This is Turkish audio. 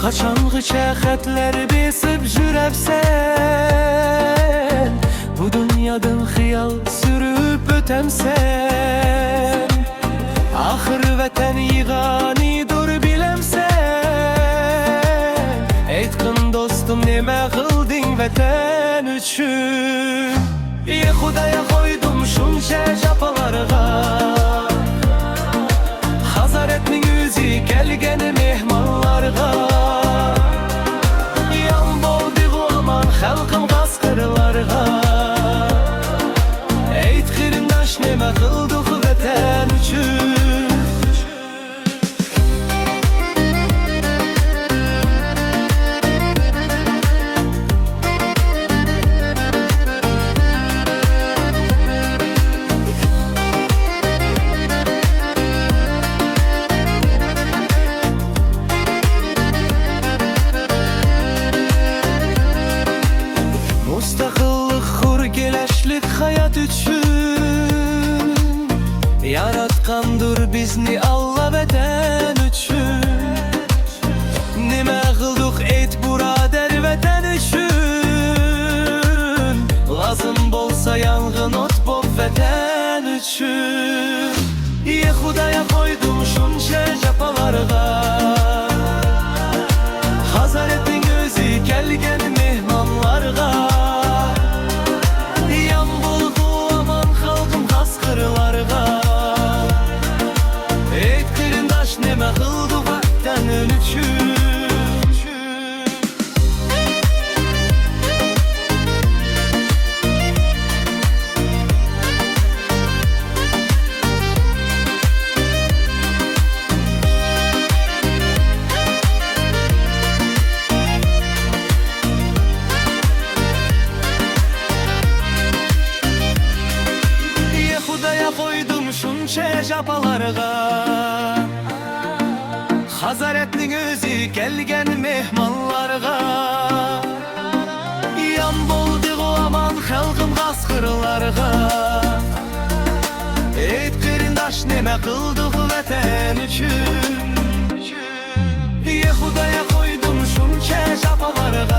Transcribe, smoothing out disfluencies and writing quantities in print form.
Qaçanğıça xətlər besib jürəbsən, bu dünyadan xiyal sürüb ötəmsən. Axır vətən yığanidur biləmsən. Eytqin dostum, nemə qıldın vətən üçün? Xudaya qoydum şunca japalarga, Hazaretning o'zi kelgan mehmonlarga. Yan bo'ldi-ku aman xalqim qasqirlarga. Ayt qarindosh, nima qildik vatan uchun? Mustaqillik, hurgilashlik hayot uchun yaratgandur bizni Allah vatan uchun. Nima qildik ayt burader vatan uchun? Lazım bo'lsa yang'in o't bo'p vatan uchun. Xudaya qo'ydim shuncha japalarga, Hazaretning o'zi kelgan mehmonlarga. Yan bo'ldi aman xalqim qasqirlarga. Ayt qarindosh, nima qildi vatan uchun? Xudaya qo'ydim shuncha japalarga, Hazaretning o'zi kelgan mehmonlarga. Yan bo'ldi-ku aman xalqim qasqirlarga. Ayt qarindosh, nima qildik vatan uchun? Xudaya qo'ydim shuncha japalarga,